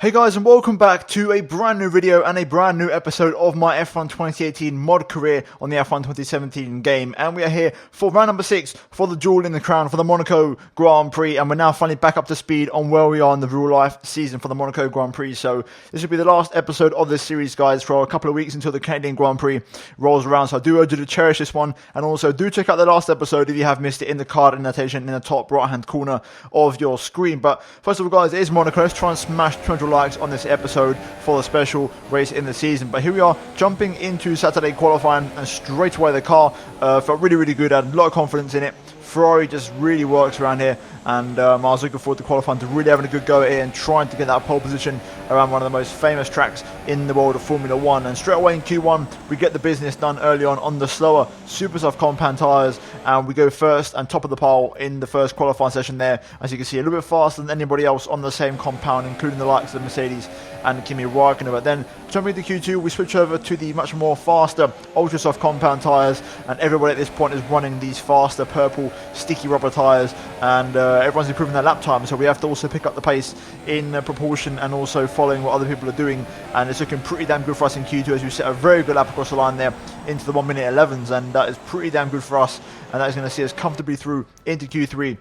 Hey guys, and welcome back to a brand new video and a brand new episode of my F1 2018 mod career on the F1 2017 game. And we are here for round number 6 for the jewel in the crown for the Monaco Grand Prix, and we're now finally back up to speed on where we are in the real life season for the Monaco Grand Prix. So this will be the last episode of this series, guys, for a couple of weeks until the Canadian Grand Prix rolls around. So I do urge you to cherish this one, and also do check out the last episode if you have missed it in the card annotation in the top right hand corner of your screen. But first of all, guys, it is Monaco. Let's try and smash 200 likes on this episode for the special race in the season. But here we are, jumping into Saturday qualifying, and straight away the car felt really good. I had a lot of confidence in it. Ferrari just really works around here, and I was looking forward to qualifying, to really having a good go at it and trying to get that pole position around one of the most famous tracks in the world of Formula 1. And straight away in Q1 we get the business done early on the slower super soft compound tyres, and we go first and top of the pole in the first qualifying session there. As you can see, a little bit faster than anybody else on the same compound, including the likes of Mercedes and Kimi Räikkönen. But then jumping into Q2 we switch over to the much more faster ultra soft compound tyres, and everybody at this point is running these faster purple sticky rubber tyres, and everyone's improving their lap time, so we have to also pick up the pace in proportion and also following what other people are doing. And it's looking pretty damn good for us in Q2 as we set a very good lap across the line there into the 1 minute 11s, and that is pretty damn good for us, and that is going to see us comfortably through into Q3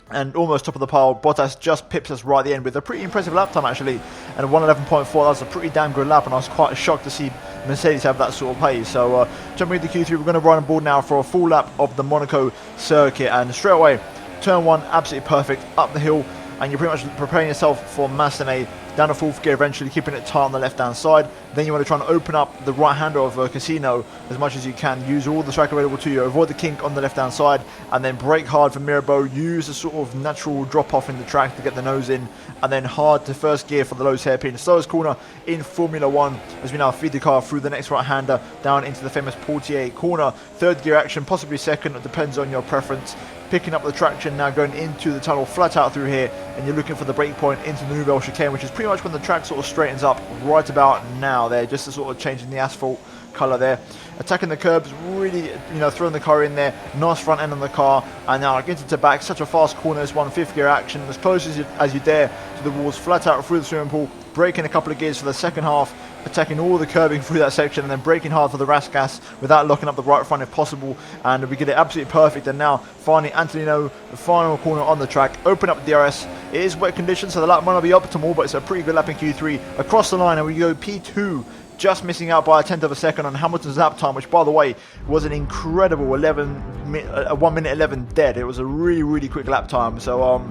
and almost top of the pile. Bottas just pips us right at the end with a pretty impressive lap time actually, and a 1:11.4. That was a pretty damn good lap, and I was quite shocked to see Mercedes have that sort of pace. So jumping into Q3, we're going to run on board now for a full lap of the Monaco circuit, and straight away turn 1 absolutely perfect up the hill, and you're pretty much preparing yourself for Massenet down to 4th gear, eventually keeping it tight on the left hand side. Then you want to try and open up the right hander of Casino as much as you can, use all the track available to you, avoid the kink on the left hand side, and then brake hard for Mirabeau, use a sort of natural drop off in the track to get the nose in, and then hard to 1st gear for the low hairpin. The slowest corner in Formula 1 as we now feed the car through the next right hander down into the famous Portier corner. 3rd gear action, possibly 2nd, it depends on your preference. Picking up the traction now, going into the tunnel flat out through here, and you're looking for the break point into the Nouvelle Chicane, which is pretty much when the track sort of straightens up right about now there, just to sort of changing the asphalt colour there. Attacking the curbs, really, throwing the car in there, nice front end on the car, and now into the back, such a fast corner, this one, 5th gear action, as close as you dare to the walls, flat out through the swimming pool, braking a couple of gears for the second half, attacking all the curbing through that section, and then braking hard for the Rasgas without locking up the right front if possible, and we get it absolutely perfect. And now finally Antonino, the final corner on the track, open up the DRS. It is wet conditions, so the lap might not be optimal, but it's a pretty good lap in Q3 across the line, and we go P2, just missing out by a 1/10 of a second on Hamilton's lap time, which by the way was an incredible 1 minute 11 dead. It was a really quick lap time, so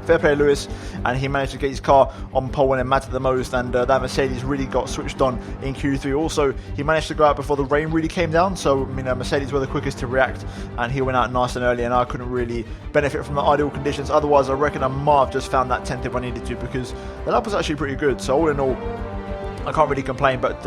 fair play Lewis, and he managed to get his car on pole when it mattered the most, and that Mercedes really got switched on in Q3. Also, he managed to go out before the rain really came down, so Mercedes were the quickest to react, and he went out nice and early, and I couldn't really benefit from the ideal conditions. Otherwise, I reckon I might have just found that 10th if I needed to, because the lap was actually pretty good. So all in all, I can't really complain. But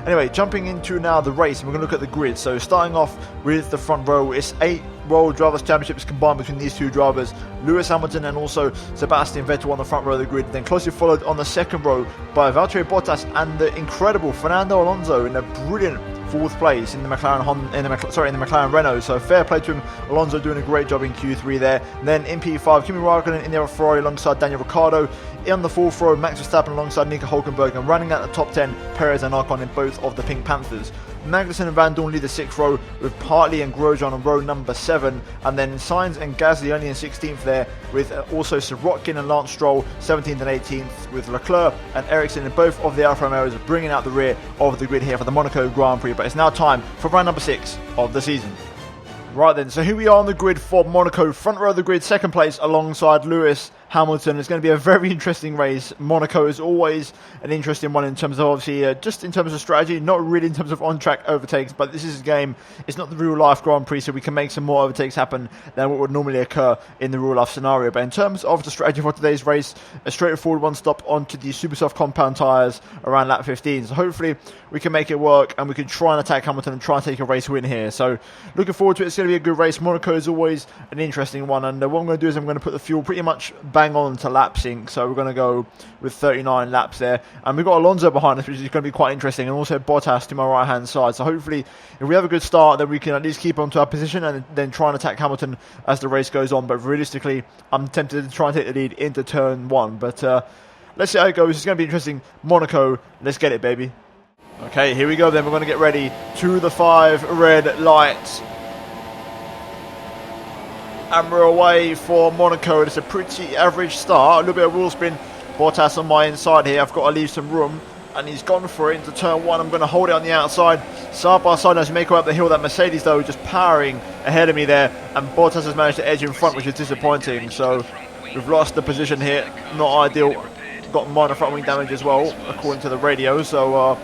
anyway, jumping into now the race, and we're going to look at the grid. So starting off with the front row, it's 8 World Drivers' Championships combined between these two drivers, Lewis Hamilton and also Sebastian Vettel on the front row of the grid. Then closely followed on the second row by Valtteri Bottas and the incredible Fernando Alonso in a brilliant 4th place in the McLaren Renault. So fair play to him. Alonso doing a great job in Q3 there. And then in P5, Kimi Räikkönen in there with Ferrari alongside Daniel Ricciardo. On the 4th row, Max Verstappen alongside Nico Hülkenberg, and running out the top 10, Perez and Ocon in both of the Pink Panthers. Magnussen and Van Dorn lead the 6th row, with Hartley and Grosjean on row number 7, and then Sainz and Gasly only in 16th there, with also Sirotkin and Lance Stroll 17th and 18th, with Leclerc and Ericsson in both of the Alfa Romeos bringing out the rear of the grid here for the Monaco Grand Prix. But it's now time for round number 6 of the season. Right then, so here we are on the grid for Monaco, front row of the grid, 2nd place alongside Lewis Hamilton. It's going to be a very interesting race. Monaco is always an interesting one in terms of, obviously, just in terms of strategy, not really in terms of on-track overtakes, but this is a game, it's not the real-life Grand Prix, so we can make some more overtakes happen than what would normally occur in the real-life scenario. But in terms of the strategy for today's race, a straightforward one stop onto the super soft compound tyres around lap 15. So hopefully we can make it work, and we can try and attack Hamilton and try and take a race win here. So looking forward to it. It's going to be a good race. Monaco is always an interesting one, and what I'm going to do is I'm going to put the fuel pretty much bang on to lap sync. So we're going to go with 39 laps there, and we've got Alonso behind us, which is going to be quite interesting, and also Bottas to my right hand side. So hopefully if we have a good start, then we can at least keep on to our position and then try and attack Hamilton as the race goes on. But realistically, I'm tempted to try and take the lead into turn 1, but let's see how it goes. It's going to be interesting. Monaco, let's get it, baby. Okay, here we go then. We're going to get ready to the 5 red lights. And we're away for Monaco. It's a pretty average start. A little bit of wheel spin. Bottas on my inside here. I've got to leave some room. And he's gone for it into turn 1. I'm going to hold it on the outside. Side by side as we make our way up the hill. That Mercedes, though, just powering ahead of me there. And Bottas has managed to edge in front, which is disappointing. So we've lost the position here. Not ideal. Got minor front wing damage as well, according to the radio. So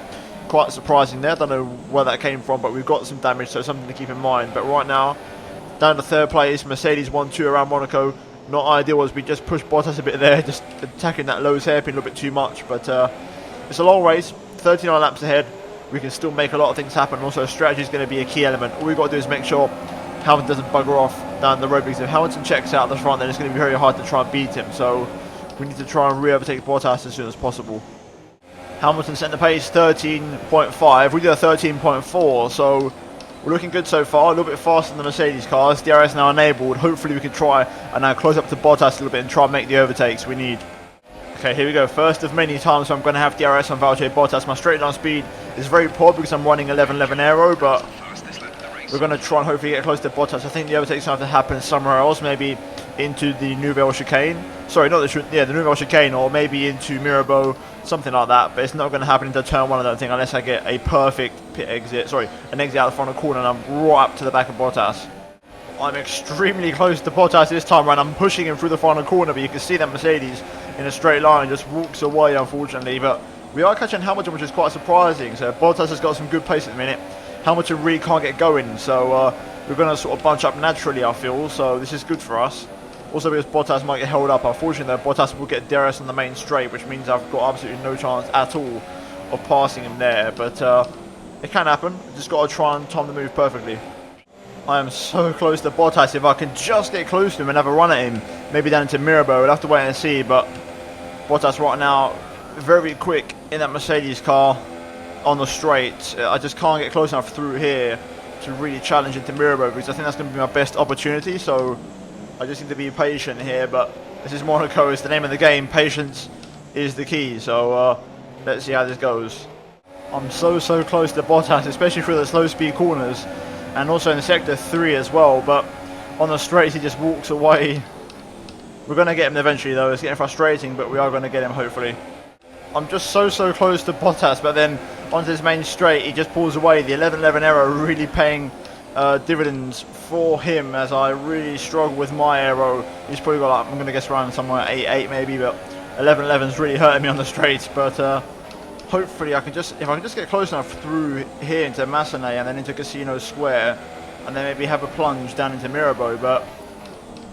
quite surprising there. I don't know where that came from, but we've got some damage. So something to keep in mind. But right now, down to 3rd place. Mercedes 1-2 around Monaco. Not ideal as we just push Bottas a bit there. Just attacking that Lowe's hairpin a little bit too much. But it's a long race. 39 laps ahead. We can still make a lot of things happen. Also, strategy is going to be a key element. All we've got to do is make sure Hamilton doesn't bugger off down the road, because if Hamilton checks out the front, then it's going to be very hard to try and beat him. So we need to try and re-overtake Bottas as soon as possible. Hamilton set the pace 13.5. We did a 13.4, so we're looking good so far. A little bit faster than the Mercedes cars. DRS now enabled. Hopefully we can try and now close up to Bottas a little bit and try and make the overtakes we need. Okay, here we go. First of many times I'm going to have DRS on Valtteri Bottas. My straight line speed is very poor because I'm running 11.11 aero, but we're going to try and hopefully get close to Bottas. I think the overtake's going to have to happen somewhere else, maybe into the Nouvelle chicane. Sorry, not the Nouvelle chicane, or maybe into Mirabeau, something like that. But it's not going to happen into turn 1, I don't think, unless I get a perfect pit exit. Sorry, an exit out the front of the corner and I'm right up to the back of Bottas. I'm extremely close to Bottas this time around. I'm pushing him through the final corner, but you can see that Mercedes in a straight line just walks away, unfortunately. But we are catching Hamilton, which is quite surprising. So Bottas has got some good pace at the minute. Hamilton really can't get going, so we're going to sort of bunch up naturally, I feel. So this is good for us. Also because Bottas might get held up. Unfortunately, though, Bottas will get DRS on the main straight, which means I've got absolutely no chance at all of passing him there. But it can happen. Just got to try and time the move perfectly. I am so close to Bottas. If I can just get close to him and have a run at him, maybe down into Mirabeau, we'll have to wait and see. But Bottas right now, very quick in that Mercedes car on the straight. I just can't get close enough through here to really challenge into Mirabeau, because I think that's going to be my best opportunity. So I just need to be patient here. But this is Monaco, it's the name of the game. Patience is the key. So let's see how this goes. I'm so close to Bottas, especially through the slow speed corners. And also in sector 3 as well, but on the straights he just walks away. We're going to get him eventually though. It's getting frustrating, but we are going to get him hopefully. I'm just so close to Bottas, but then onto his main straight he just pulls away. The 11.11 aero really paying dividends for him, as I really struggle with my aero. He's probably got, like, I'm going to guess around somewhere 8.8 maybe, but 11.11's really hurting me on the straights. But hopefully if I can just get close enough through here into Massenet and then into Casino Square, and then maybe have a plunge down into Mirabeau, but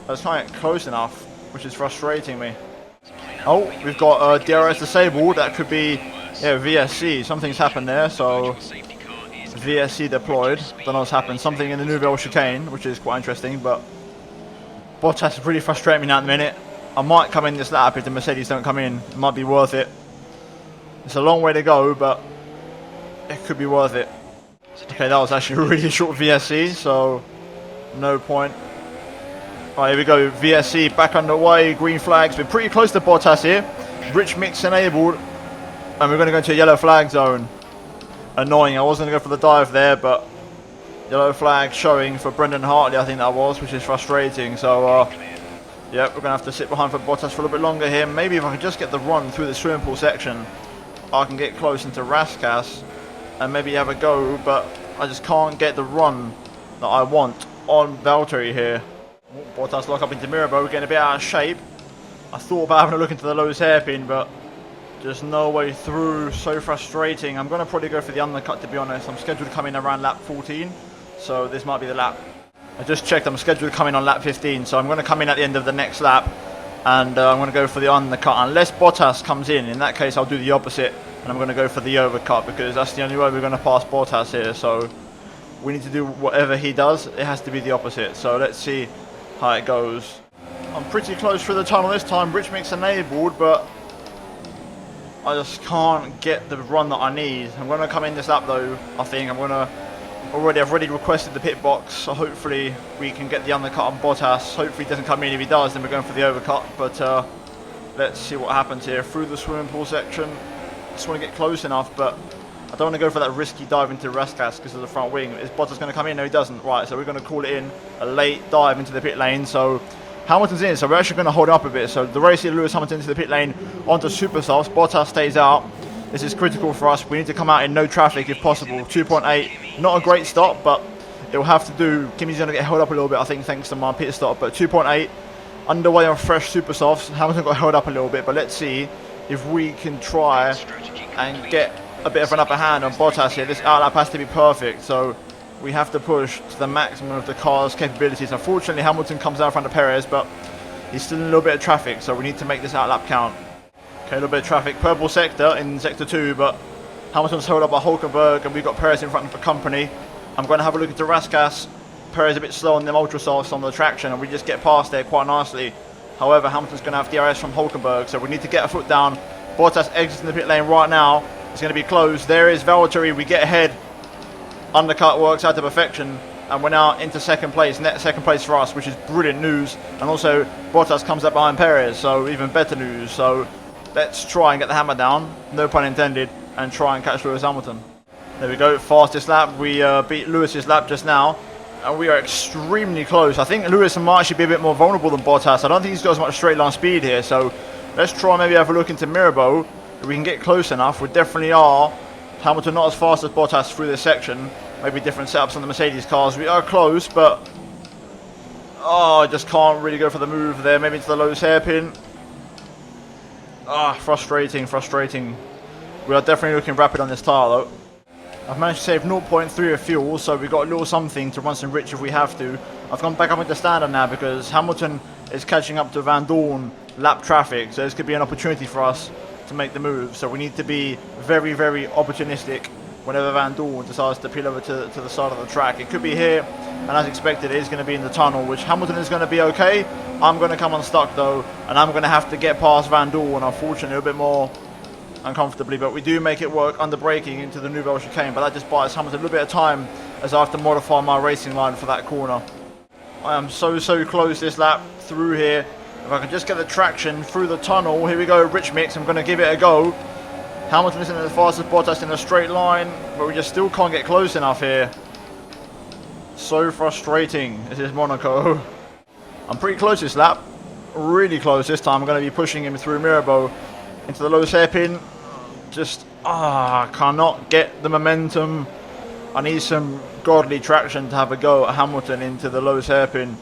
I was trying to get close enough, which is frustrating me. Oh, we've got DRS disabled. That could be VSC. Something's happened there, so VSC deployed. Don't know what's happened. Something in the Nouvelle chicane, which is quite interesting, but Bottas is really frustrating me now at the minute. I might come in this lap if the Mercedes don't come in. It might be worth it. It's a long way to go, but it could be worth it. Okay, that was actually a really short VSC, so no point. Right, here we go. VSC back underway. Green flags. We're pretty close to Bottas here. Rich mix enabled. And we're going to go into a yellow flag zone. Annoying. I was going to go for the dive there, but yellow flag showing for Brendan Hartley, I think that was, which is frustrating. So, yep, we're going to have to sit behind for Bottas for a little bit longer here. Maybe if I can just get the run through the swimming pool section, I can get close into Raskas and maybe have a go, but I just can't get the run that I want on Valtteri here. Bottas lock up into Mirabeau, getting a bit out of shape. I thought about having a look into the Lowe's hairpin, but just no way through. So frustrating. I'm going to probably go for the undercut, to be honest. I'm scheduled to come in around lap 14, so this might be the lap. I just checked, I'm scheduled to come in on lap 15, so I'm going to come in at the end of the next lap, and I'm going to go for the undercut. Unless Bottas comes in that case I'll do the opposite, and I'm going to go for the overcut, because that's the only way we're going to pass Bottas here. So we need to do whatever he does, it has to be the opposite. So let's see how it goes. I'm pretty close through the tunnel this time. Rich mix enabled, but I just can't get the run that I need. I'm going to come in this lap though. I think I've already requested the pit box, so hopefully we can get the undercut on Bottas. Hopefully he doesn't come in. If he does, then we're going for the overcut, but Let's see what happens here through the swimming pool section. Just want to get close enough, but I don't want to go for that risky dive into Raskas because of the front wing. Is Bottas going to come in? No, he doesn't. Right, so we're going to call it in a late dive into the pit lane. So Hamilton's in, so we're actually going to hold up a bit. So the race here, Lewis Hamilton into the pit lane onto super softs. Bottas stays out. This is critical for us. We need to come out in no traffic if possible. 2.8, not a great stop, but it will have to do. Kimi's going to get held up a little bit, I think, thanks to my pit stop. But 2.8, underway on fresh super softs. Hamilton got held up a little bit, but let's see if we can try and get a bit of an upper hand on Bottas here. This outlap has to be perfect, so we have to push to the maximum of the car's capabilities. Unfortunately, Hamilton comes out in front of Perez, but he's still in a little bit of traffic, so we need to make this outlap count. Okay, a little bit of traffic. Purple sector in sector 2, but Hamilton's held up by Hulkenberg, and we've got Perez in front for company. I'm going to have a look into Raskas. Perez a bit slow on them ultra softs on the traction, and we just get past there quite nicely. However, Hamilton's going to have DRS from Hulkenberg, so we need to get a foot down. Bottas exiting the pit lane right now. It's going to be closed. There is Valtteri. We get ahead. Undercut works out to perfection, and we're now into second place. Net second place for us, which is brilliant news. And also, Bottas comes up behind Perez, so even better news. So let's try and get the hammer down, no pun intended, and try and catch Lewis Hamilton. There we go, fastest lap. We beat Lewis's lap just now, and we are extremely close. I think Lewis might actually be a bit more vulnerable than Bottas. I don't think he's got as much straight line speed here, so let's try and maybe have a look into Mirabeau. If we can get close enough, we definitely are. Hamilton not as fast as Bottas through this section. Maybe different setups on the Mercedes cars. We are close, but I just can't really go for the move there. Maybe into the lowest hairpin. Frustrating. We are definitely looking rapid on this tyre though. I've managed to save 0.3 of fuel, so we've got a little something to run some rich if we have to. I've gone back up into standard now because Hamilton is catching up to Van Dorn lap traffic, so this could be an opportunity for us to make the move. So we need to be very, very opportunistic whenever Van Dorn decides to peel over to the side of the track. It could be here, and as expected, it is going to be in the tunnel, which Hamilton is going to be okay. I'm going to come unstuck though, and I'm going to have to get past Van Dorn, unfortunately, a bit more uncomfortably, but we do make it work under braking into the Nouvelle chicane, but that just buys Hamilton a little bit of time as I have to modify my racing line for that corner. I am so close this lap through here. If I can just get the traction through the tunnel. Here we go, rich mix. I'm going to give it a go. Hamilton isn't as fast as Bottas in a straight line, but we just still can't get close enough here. So frustrating. This is Monaco. I'm pretty close this lap. Really close this time. I'm going to be pushing him through Mirabeau into the lowest hairpin. Just, I cannot get the momentum. I need some godly traction to have a go at Hamilton into the lowest hairpin.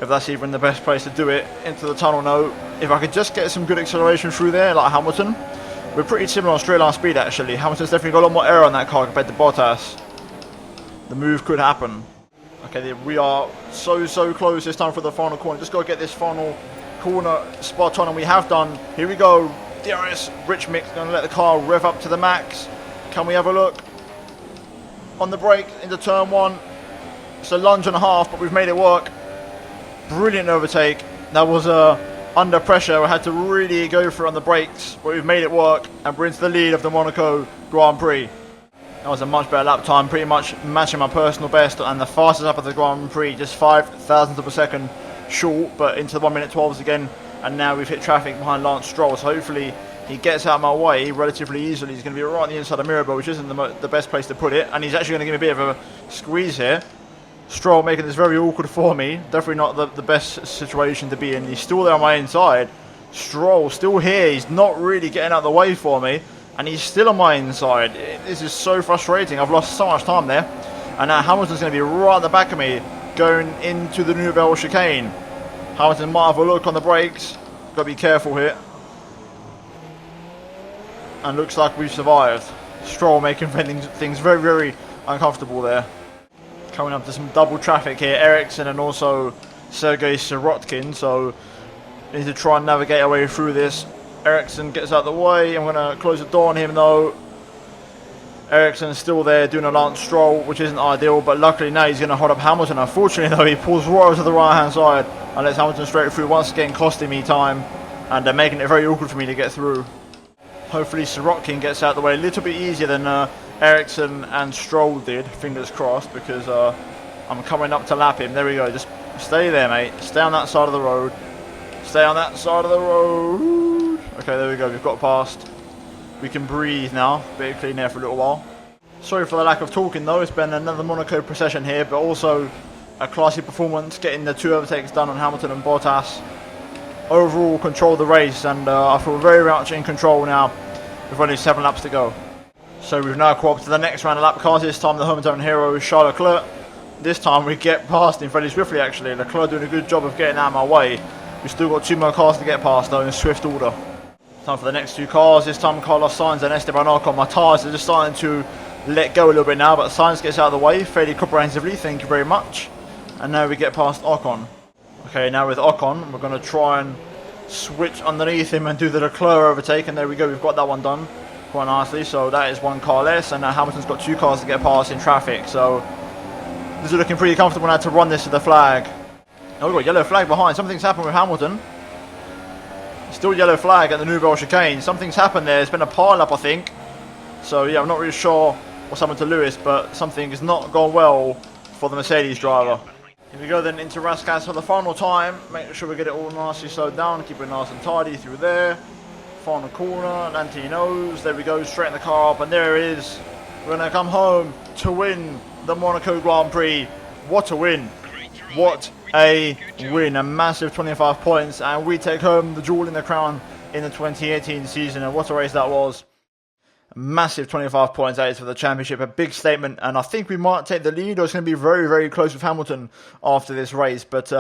If that's even the best place to do it. Into the tunnel, no. If I could just get some good acceleration through there, like Hamilton. We're pretty similar on straight line speed, actually. Hamilton's definitely got a lot more air on that car compared to Bottas. The move could happen. Okay, we are so close this time for the final corner. Just got to get this final corner spot on, and we have done. Here we go. DRS, rich mix, going to let the car rev up to the max. Can we have a look? On the brake into turn 1. It's a lunge and a half, but we've made it work. Brilliant overtake. That was under pressure. We had to really go for it on the brakes, but we've made it work, and we're into the lead of the Monaco Grand Prix. That was a much better lap time, pretty much matching my personal best, and the fastest lap of the Grand Prix, just 0.05 of a second short, but into the 1:12s again. And now we've hit traffic behind Lance Stroll, so hopefully he gets out of my way relatively easily. He's going to be right on the inside of Mirabeau, which isn't the best place to put it, and he's actually going to give me a bit of a squeeze here. Stroll making this very awkward for me. Definitely not the best situation to be in. He's still there on my inside. Stroll still here. He's not really getting out of the way for me, and he's still on my inside. This is so frustrating. I've lost so much time there, and now Hamilton's going to be right at the back of me going into the Nouvelle chicane. Hamilton might have a look on the brakes. Got to be careful here. And looks like we've survived. Stroll making things very, very uncomfortable there. Coming up to some double traffic here. Ericsson and also Sergei Sirotkin. So we need to try and navigate our way through this. Ericsson gets out of the way. I'm going to close the door on him though. Ericsson's still there doing a Lance Stroll, which isn't ideal, but luckily now he's going to hold up Hamilton. Unfortunately though, he pulls right over to the right hand side and lets Hamilton straight through, once again costing me time and making it very awkward for me to get through. Hopefully Sirotkin gets out of the way a little bit easier than Ericsson and Stroll did, fingers crossed, because I'm coming up to lap him. There we go, just stay there mate, stay on that side of the road. Stay on that side of the road. Okay, there we go. We've got past. We can breathe now. Bit of clean air for a little while. Sorry for the lack of talking though. It's been another Monaco procession here, but also a classy performance, getting the 2 overtakes done on Hamilton and Bottas. Overall control of the race, and I feel very much in control now with only 7 laps to go. So we've now caught up to the next round of lap cars. This time the hometown hero is Charles Leclerc. This time we get past him fairly swiftly actually. Leclerc doing a good job of getting out of my way. We've still got 2 more cars to get past though in swift order. Time for the next 2 cars. This time Carlos Sainz and Esteban Ocon. My tyres are just starting to let go a little bit now, but Sainz gets out of the way fairly comprehensively, thank you very much. And now we get past Ocon. Okay, now with Ocon, we're going to try and switch underneath him and do the Leclerc overtake, and there we go, we've got that one done quite nicely. So that is 1 car less, and now Hamilton's got 2 cars to get past in traffic, so this is looking pretty comfortable now to run this to the flag. Oh, we've got yellow flag behind. Something's happened with Hamilton. Still yellow flag at the Nouvelle chicane. Something's happened there. It's been a pile-up, I think. So yeah, I'm not really sure what's happened to Lewis, but something has not gone well for the Mercedes driver. Here we go then into Rascas for the final time. Make sure we get it all nicely slowed down. Keep it nice and tidy through there. Final corner, Lantino's. There we go, straighten the car up, and there it is. We're going to come home to win the Monaco Grand Prix. What a win. What a win. A massive 25 points, and we take home the jewel in the crown in the 2018 season. And what a race that was. A massive 25 points that is for the championship. A big statement, and I think we might take the lead, or it's going to be very, very close with Hamilton after this race. But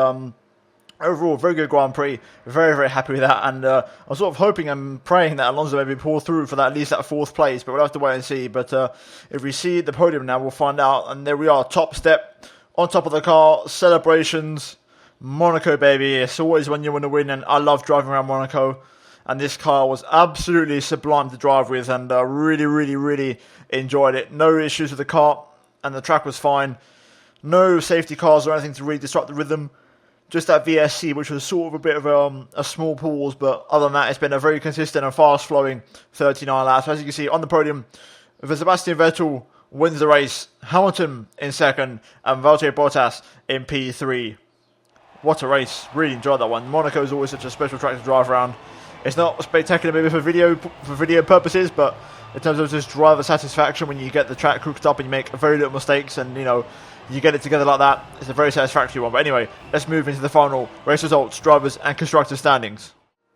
overall, very good Grand Prix. Very, very happy with that. And I was sort of hoping and praying that Alonso maybe pull through for that, at least that 4th place. But we'll have to wait and see. But if we see the podium now, we'll find out. And there we are, top step, on top of the car, celebrations. Monaco, baby. It's always when you want to win, and I love driving around Monaco. And this car was absolutely sublime to drive with, and really, really, really enjoyed it. No issues with the car, and the track was fine. No safety cars or anything to really disrupt the rhythm. Just that VSC, which was sort of a bit of a small pause, but other than that, it's been a very consistent and fast-flowing 39 laps. As you can see, on the podium, Sebastian Vettel wins the race, Hamilton in 2nd, and Valtteri Bottas in P3. What a race. Really enjoyed that one. Monaco is always such a special track to drive around. It's not spectacular maybe for video purposes, but in terms of just driver satisfaction, when you get the track cooked up and you make very little mistakes and, you know, you get it together like that, it's a very satisfactory one. But anyway, let's move into the final race results, drivers and constructors standings.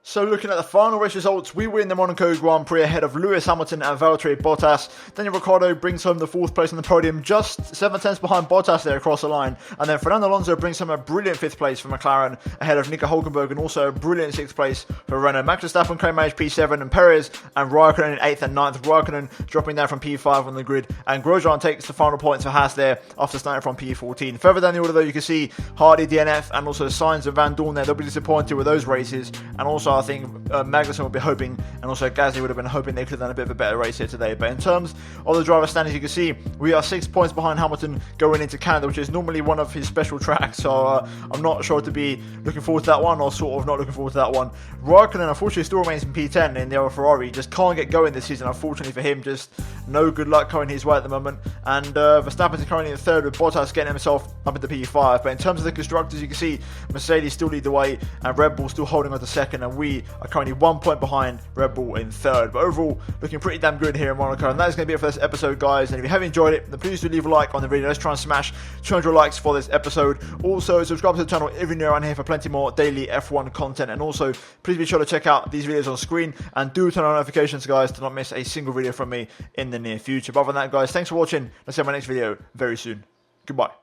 So looking at the final race results, we win the Monaco Grand Prix ahead of Lewis Hamilton and Valtteri Bottas. Daniel Ricciardo brings home the 4th place on the podium, just 7 tenths behind Bottas there across the line. And then Fernando Alonso brings home a brilliant 5th place for McLaren ahead of Nico Hülkenberg, and also a brilliant 6th place for Renault. Max Verstappen claim managed P7, and Perez and Raikkonen in 8th and 9th. Raikkonen dropping down from P5 on the grid, and Grosjean takes the final points for Haas there after starting from P14. Further down the order though, you can see Hardy, DNF, and also Sainz and Van Dorn there. They'll be disappointed with those races, and also I think Magnussen would be hoping, and also Gasly would have been hoping they could have done a bit of a better race here today. But in terms of the driver standings, you can see we are 6 points behind Hamilton going into Canada, which is normally one of his special tracks. So I'm not sure to be looking forward to that one, or sort of not looking forward to that one. Raikkonen unfortunately still remains in P10 in the other Ferrari. Just can't get going this season, unfortunately for him. Just no good luck coming his way at the moment. And Verstappen is currently in 3rd, with Bottas getting himself up into P5. But in terms of the constructors, you can see Mercedes still lead the way, and Red Bull still holding on to 2nd, and we are currently 1 point behind Red Bull in 3rd. But overall, looking pretty damn good here in Monaco. And that is going to be it for this episode, guys. And if you have enjoyed it, then please do leave a like on the video. Let's try and smash 200 likes for this episode. Also, subscribe to the channel if you're new around here for plenty more daily F1 content. And also, please be sure to check out these videos on screen, and do turn on notifications, guys, to not miss a single video from me in the near future. But other than that, guys, thanks for watching. Let's see you in my next video very soon. Goodbye.